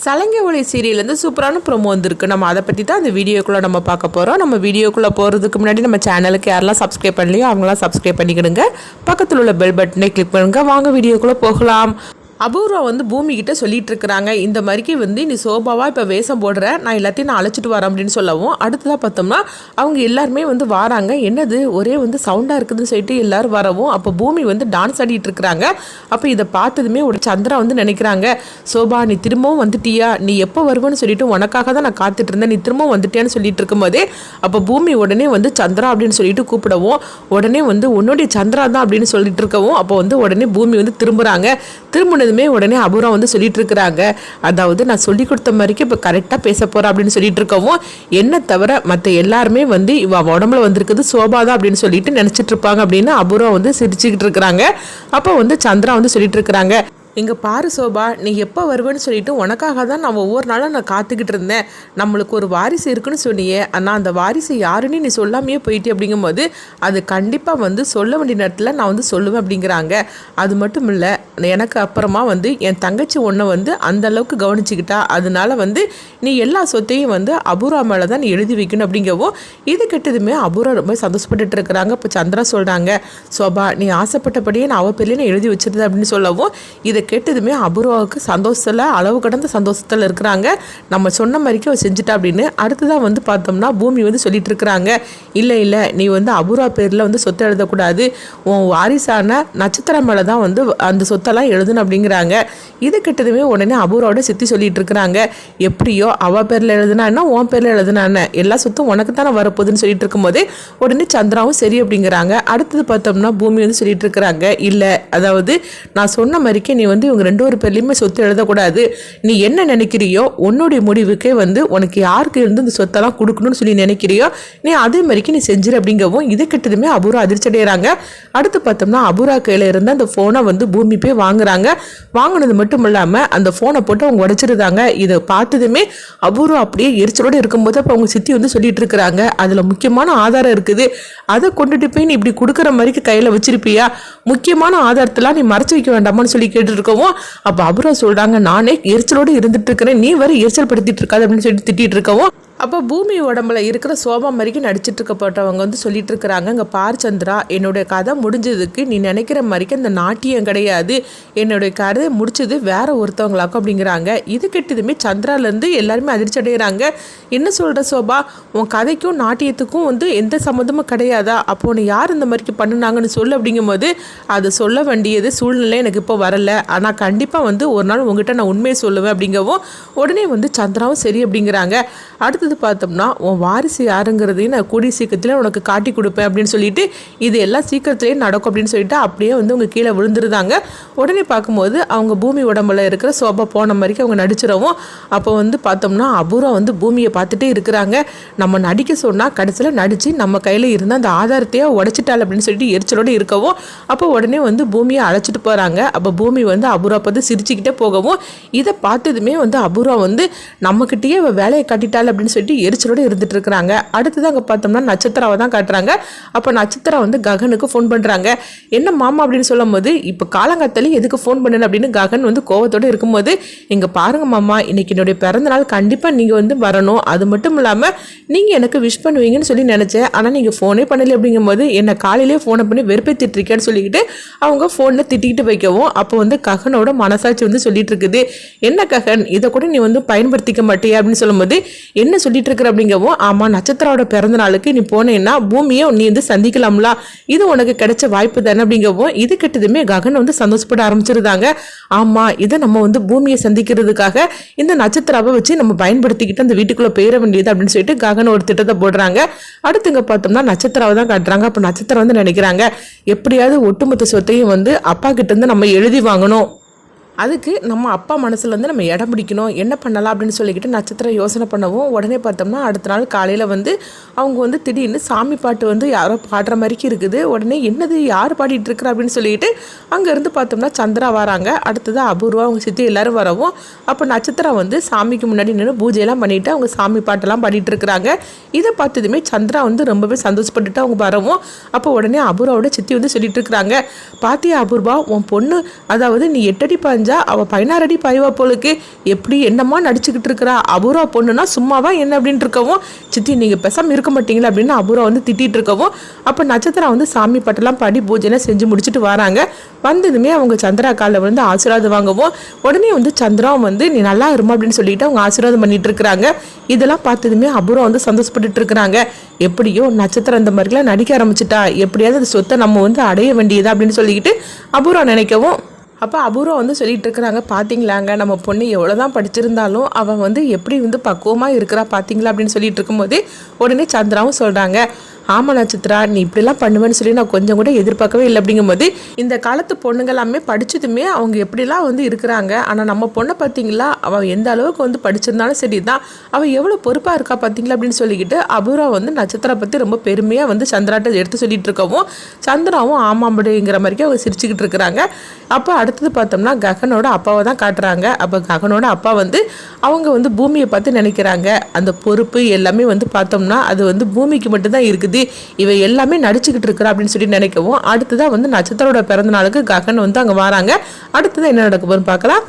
சலங்கை ஒளி சீரியல்லேருந்து சூப்பரான ப்ரோமோ வந்திருக்கு. நம்ம அதை பற்றி தான் அந்த வீடியோக்குள்ளே நம்ம பார்க்க போகிறோம். நம்ம வீடியோக்குள்ளே போகிறதுக்கு முன்னாடி நம்ம சேனலுக்கு யாரெல்லாம் சப்ஸ்கிரைப் பண்ணலையோ அவங்களாம் சப்ஸ்கிரைப் பண்ணிக்கிடுங்க. பக்கத்தில் உள்ள பெல் பட்டனை கிளிக் பண்ணுங்க. வாங்க வீடியோக்குள்ளே போகலாம். அபூர்வா பூமிக்கிட்ட சொல்லிட்டு இருக்கிறாங்க, இந்த மாதிரிக்கு நீ சோபாவாக இப்போ வேஷம் போடுற, நான் எல்லாத்தையும் நான் அழைச்சிட்டு வரேன் அப்படின்னு சொல்லவும், அடுத்ததாக பார்த்தோம்னா அவங்க எல்லாருமே வராங்க. என்னது ஒரே சவுண்டாக இருக்குதுன்னு சொல்லிட்டு எல்லாரும் வரவும், அப்போ பூமி டான்ஸ் ஆடிட்டு இருக்கிறாங்க. அப்போ இதை பார்த்ததுமே ஒரு சந்திரா நினைக்கிறாங்க, சோபா நீ திரும்பவும் வந்துட்டியா, நீ எப்போ வருவேன்னு சொல்லிட்டு உனக்காக தான் நான் காத்துட்டு இருந்தேன், நீ திரும்பவும் வந்துட்டியான்னு சொல்லிட்டு இருக்கும்போதே அப்போ பூமி உடனே சந்திரா அப்படின்னு சொல்லிட்டு கூப்பிடவும், உடனே உன்னுடைய சந்திரா தான் அப்படின்னு சொல்லிட்டு இருக்கவும், அப்போ உடனே பூமி திரும்புகிறாங்க. திரும்பினதுமே உடனே அபூர்வா சொல்லிட்டு இருக்கிறாங்க, அதாவது நான் சொல்லி கொடுத்த மாதிரிக்கு இப்போ கரெக்டாக பேச போகிறேன் அப்படின்னு சொல்லிட்டு இருக்கவும், என்ன தவிர மற்ற எல்லாருமே இவ உடம்புல வந்திருக்குது சோபாதான் அப்படின்னு சொல்லிட்டு நினச்சிட்டு இருப்பாங்க அப்படின்னு அபூர்வா சிரிச்சுக்கிட்டு இருக்கிறாங்க. அப்போ சந்திரா சொல்லிட்டு இருக்கிறாங்க, இங்கே பாரு சோபா, நீ எப்போ வருவேன்னு சொல்லிட்டு உனக்காக தான் நான் ஒவ்வொரு நாளும் நான் காத்துக்கிட்டு இருந்தேன். நம்மளுக்கு ஒரு வாரிசு இருக்குன்னு சொன்னியே, ஆனால் அந்த வாரிசு யாருன்னு நீ சொல்லாமையே போயிட்டு அப்படிங்கும்போது அது கண்டிப்பாக சொல்ல வேண்டிய நேரத்தில் நான் சொல்லுவேன் அப்படிங்கிறாங்க. அது மட்டும் இல்லை, எனக்கு அப்புறமா என் தங்கச்சி ஒன்றை அந்த அளவுக்கு கவனிச்சுக்கிட்டா, அதனால நீ எல்லா சொத்தையும் அபூர்வா மேலே தான் நீ எழுதி வைக்கணும் அப்படிங்கவும், இது கெட்டதுமே அபூர்வா ரொம்ப சந்தோஷப்பட்டுட்டு இருக்கிறாங்க. இப்போ சந்திரா சொல்கிறாங்க, சோபா நீ ஆசைப்பட்டபடியே நான் அவள் பேர்லேயே நான் எழுதி வச்சிருந்தேன் அப்படின்னு சொல்லவும், இதை கேட்டதுமே அபூர்வாவுக்கு சந்தோஷத்தில் அளவு கடந்த சந்தோஷத்தில் இருக்கிறாங்க. நம்ம சொன்ன மாதிரிக்கு அவள் செஞ்சுட்டா அப்படின்னு. அடுத்துதான் பார்த்தோம்னா பூமி சொல்லிட்டு இருக்கிறாங்க, இல்லை இல்லை நீ அபூர்வா பேரில் சொத்து எழுதக்கூடாது, உன் வாரிசான நட்சத்திரம் மேலே தான் அந்த சொத்தெல்லாம் எழுதணும் அப்படிங்கிறாங்க. இது கிட்டதுமே உடனே அபூர்வாவோட சித்தி சொல்லிட்டு இருக்கிறாங்க, எப்படியோ அவள் பேரில் எழுதுனா உன் பேரில் எழுதுனா எல்லா சொத்தும் உனக்கு தானே வரப்போகுதுன்னு சொல்லிட்டு இருக்கும்போதே உடனே சந்திராவும் சரி அப்படிங்கிறாங்க. அடுத்தது பார்த்தோம்னா பூமி சொல்லிட்டு இருக்கிறாங்க, இல்லை அதாவது நான் சொன்ன மாதிரிக்கே நீ இவங்க ரெண்டு ஒரு பேர்லையுமே சொத்து எழுதக்கூடாது, நீ என்ன நினைக்கிறியோ உன்னுடைய முடிவுக்கே உனக்கு யாருக்கு இருந்து இந்த சொத்தெல்லாம் கொடுக்கணும்னு சொல்லி நினைக்கிறியோ நீ அதே மாதிரிக்கு நீ செஞ்சிரு அப்படிங்கவும், இது கிட்டதுமே அபூர்வா அதிர்ச்சி அடைகிறாங்க. அடுத்து பார்த்தோம்னா அபூர்வா கையில் இருந்த அந்த ஃபோனை பூமி போய் வாங்குறாங்க. வாங்கினது மட்டும் இல்லாமல் அந்த ஃபோனை போட்டு அவங்க உடைச்சிருந்தாங்க. இதை பார்த்ததுமே அபூர்வா அப்படியே எரிச்சலோடு இருக்கும்போது அப்போ அவங்க சித்தி சொல்லிட்டு இருக்கிறாங்க, அதில் முக்கியமான ஆதாரம் இருக்குது, அதை கொண்டுட்டு போய் நீ இப்படி கொடுக்குற மாதிரிக்கு கையில் வச்சிருப்பியா, முக்கியமான ஆதாரத்தெல்லாம் நீ மறைச்சு வைக்க வேண்டாமான்னு சொல்லி கேட்டுருக்கோம். அப்ப அபூர்வா சொல்றாங்க, நானே எரிச்சலோடு இருந்துட்டு இருக்கிறேன், நீ வரை எரிச்சல் படுத்திட்டு இருக்காது அப்படின்னு சொல்லிட்டு திட்டிட்டு இருக்கவும், அப்போ பூமி உடம்புல இருக்கிற சோபா மாதிரிக்கு நடிச்சிட்டு இருக்கப்பட்டவங்க சொல்லிட்டு இருக்கிறாங்க, இங்கே பார் சந்திரா, என்னுடைய கதை முடிஞ்சதுக்கு நீ நினைக்கிற மாதிரிக்கு அந்த நாட்டியம் கிடையாது, என்னுடைய கதை முடிச்சது வேற ஒருத்தவங்களாக்கும் அப்படிங்கிறாங்க. இது கெட்டதுமே சந்திராலேருந்து எல்லாருமே அதிர்ச்சி அடைகிறாங்க. என்ன சொல்கிற சோபா, உன் கதைக்கும் நாட்டியத்துக்கும் எந்த சம்மந்தமும் கிடையாதா, அப்போ உன்னை யார் இந்த மாதிரிக்கு பண்ணுனாங்கன்னு சொல்லு அப்படிங்கும்போது, அதை சொல்ல வேண்டியது சூழ்நிலை எனக்கு இப்போ வரல, ஆனால் கண்டிப்பாக ஒரு நாள் உங்ககிட்ட நான் உண்மையை சொல்லுவேன் அப்படிங்கவும், உடனே சந்திராவும் சரி அப்படிங்கிறாங்க. அடுத்து பார்த்தோம்னா உன் வாரிசு யாருங்கிறதையும் நான் கூடிய சீக்கிரத்தில் உனக்கு காட்டி கொடுப்பேன் அப்படின்னு சொல்லிட்டு, இது எல்லாம் சீக்கிரத்திலேயே நடக்கும் அப்படின்னு சொல்லிட்டு அப்படியே உங்க கீழே விழுந்துருந்தாங்க. உடனே பார்க்கும்போது அவங்க பூமி உடம்புல இருக்கிற சோபா போன மாதிரிக்கு அவங்க நடிச்சிடவும், அப்போ பார்த்தோம்னா அபூர்வா பூமியை பார்த்துட்டே இருக்கிறாங்க. நம்ம நடிக்க சொன்னால் கடைசியில் நடித்து நம்ம கையில் இருந்த அந்த ஆதாரத்தையே உடைச்சிட்டாள் அப்படின்னு சொல்லிட்டு எரிச்சலோடு இருக்கவும், அப்போ உடனே பூமியை அழைச்சிட்டு போகிறாங்க. அப்போ பூமி அபூர்வா பார்த்து சிரிச்சுக்கிட்டே போகவும், இதை பார்த்ததுமே அபூர்வா நம்மக்கிட்டேயே வேலையை காட்டிட்டாள் அப்படின்னு சொல்லிட்டு எரிச்சலோடு இருந்துட்டு இருக்கிறாங்க. அடுத்தது அங்கே பார்த்தோம்னா நட்சத்திராவை தான் காட்டுறாங்க. அப்போ நட்சத்திரா ககனுக்கு ஃபோன் பண்ணுறாங்க, என்ன மாமா அப்படின்னு சொல்லும் போது, இப்போ காலங்காத்தாலே எதுக்கு ஃபோன் பண்ணல அப்படின்னு ககன் கோவத்தோடு இருக்கும்போது, இங்கே பாருங்க மாமா, இன்னைக்கு என்னுடைய பிறந்த நாள், கண்டிப்பாக நீங்கள் வரணும், அது மட்டும் இல்லாமல் நீங்கள் எனக்கு விஷ் பண்ணுவீங்கன்னு சொல்லி நினச்சேன், ஆனால் நீங்கள் ஃபோனே பண்ணலை அப்படிங்கும்போது என்னை காலையிலே ஃபோனை பண்ணி வெறுப்பேற்றிட்டு இருக்கேன்னு சொல்லிக்கிட்டு அவங்க ஃபோனில் திட்டிக்கிட்டு வைக்கவும், அப்போ ககனோட மனசாட்சி சொல்லிட்டு இருக்குது, என்ன ககன் இதை கூட நீ பயன்படுத்திக்க மாட்டியா அப்படின்னு சொல்லும்போது, என்ன சொல்லிட்டு இருக்கிற அப்படிங்கவும், ஆமா நட்சத்திராவோட பிறந்த நாளுக்கு நீ போனேன்னா பூமியை நீ சந்திக்கலாம்ல, இது உனக்கு கிடைச்ச வாய்ப்பு தானே அப்படிங்கவும், இது கிட்டதுமே ககன் சந்தோஷப்பட ஆரம்பிச்சிருந்தாங்க. ஆமா இதை நம்ம பூமியை சந்திக்கிறதுக்காக இந்த நட்சத்திராவை வச்சு நம்ம பயன்படுத்திக்கிட்டு அந்த வீட்டுக்குள்ள போயிட வேண்டியது அப்படின்னு சொல்லிட்டு ககன் ஒரு திட்டத்தை போடுறாங்க. அடுத்துங்க பார்த்தோம்னா நட்சத்திராவை தான் காட்டுறாங்க. அப்போ நட்சத்திரம் நினைக்கிறாங்க, எப்படியாவது ஒட்டுமொத்த சொத்தையும் அப்பா கிட்ட இருந்து நம்ம எழுதி வாங்கணும், அதுக்கு நம்ம அப்பா மனசில் நம்ம இடம் பிடிக்கணும், என்ன பண்ணலாம் அப்படின்னு சொல்லிக்கிட்டு நட்சத்திரம் யோசனை பண்ணவும், உடனே பார்த்தோம்னா அடுத்த நாள் காலையில் அவங்க திடீர்னு சாமி பாட்டு யாரோ பாடுற மாதிரிக்கு இருக்குது. உடனே என்னது யார் பாடிட்டு இருக்கிறா அப்படின்னு சொல்லிட்டு அங்கேருந்து பார்த்தோம்னா சந்திரா வராங்க. அடுத்தது அபூர்வா அவங்க சித்தி எல்லாரும் வரவும், அப்போ நட்சத்திரம் சாமிக்கு முன்னாடி நின்று பூஜையெல்லாம் பண்ணிவிட்டு அவங்க சாமி பாட்டெல்லாம் பாடிட்டு இருக்கிறாங்க. இதை பார்த்ததுமே சந்திரா ரொம்பவே சந்தோஷப்பட்டுட்டு அவங்க வரவும், அப்போ உடனே அபூர்வாவோட சித்தி சொல்லிட்டு இருக்கிறாங்க, பாத்தியா அபூர்வா, உன் பொண்ணு அதாவது நீ 8 அடி 5 தெரிஞ்சா அவள் 16 அடி பாய்வா போலுக்கு, எப்படி என்னம்மா நடிச்சுக்கிட்டு இருக்கிறா, அபூர்வா பொண்ணுனா சும்மாவா என்ன அப்படின்ட்டு இருக்கவும், சித்தி நீங்கள் பேசாமல் இருக்க மாட்டீங்களா அப்படின்னு அபூர்வா வந்து திட்டிகிட்டு இருக்கவும், அப்போ நட்சத்திரம் வந்து சாமி பட்டெல்லாம் பாடி பூஜைலாம் செஞ்சு முடிச்சுட்டு வராங்க. வந்ததுமே அவங்க சந்திரா காலில் வந்து ஆசீர்வாதம் வாங்கவும், உடனே வந்து சந்திரா வந்து நீ நல்லா இருமா அப்படின்னு சொல்லிட்டு அவங்க ஆசீர்வாதம் பண்ணிட்டு இருக்கிறாங்க. இதெல்லாம் பார்த்ததுமே அபூர்வா வந்து சந்தோஷப்பட்டுட்டு இருக்கிறாங்க. எப்படியோ நட்சத்திரம் இந்த மாதிரிலாம் நடிக்க ஆரம்பிச்சிட்டா, எப்படியாவது அந்த சொத்தை நம்ம வந்து அடைய வேண்டியதா அப்படின்னு சொல்லிக்கிட்டு அபூர்வா நினைக்கவும், அப்போ அபூர்வா வந்து சொல்லிட்டு இருக்கிறாங்க, பார்த்தீங்களாங்க நம்ம பொண்ணு எவ்வளோதான் படிச்சிருந்தாலும் அவன் வந்து எப்படி வந்து பக்குவமாக இருக்கிறா பார்த்தீங்களா அப்படின்னு சொல்லிட்டு இருக்கும்போது உடனே சந்திராவும் சொல்கிறாங்க, ஆமாம் நட்சத்திரா நீ இப்படிலாம் பண்ணுவேன்னு சொல்லி நான் கொஞ்சம் கூட எதிர்பார்க்கவே இல்லை அப்படிங்கும்போது, இந்த காலத்து பொண்ணுங்களாமே படிச்சதுமே அவங்க எப்படிலாம் வந்து இருக்கிறாங்க, ஆனால் நம்ம பொண்ணை பார்த்தீங்களா அவள் எந்த அளவுக்கு வந்து படிச்சிருந்தாலும் சரி தான், அவள் எவ்வளோ பொறுப்பாக இருக்கா பார்த்தீங்களா அப்படின்னு சொல்லிக்கிட்டு அபூர்வா வந்து நட்சத்திரா பற்றி ரொம்ப பெருமையாக வந்து சந்திராட்ட எடுத்து சொல்லிட்டு இருக்கவும், சந்திராவும் ஆமாம் அப்படிங்கிற மாதிரிக்கே அவங்க சிரிச்சுக்கிட்டு இருக்கிறாங்க. அப்போ அடுத்தது பார்த்தோம்னா ககனோட அப்பாவை தான் காட்டுறாங்க. அப்போ ககனோட அப்பா வந்து அவங்க வந்து பூமியை பார்த்து நினைக்கிறாங்க, அந்த பொறுப்பு எல்லாமே வந்து பார்த்தோம்னா அது வந்து பூமிக்கு மட்டும்தான் இருக்குது, இவ எல்லாமே நடிச்சுக்கிட்டு இருக்கிறா அப்படின்னு சொல்லி நினைக்கவும், அடுத்ததான் வந்து நட்சத்திரோட பிறந்த நாளுக்கு ககன் வந்து அங்கே வராங்க. அடுத்ததான் என்ன நடக்க போகுதுன்னு பார்க்கலாம்.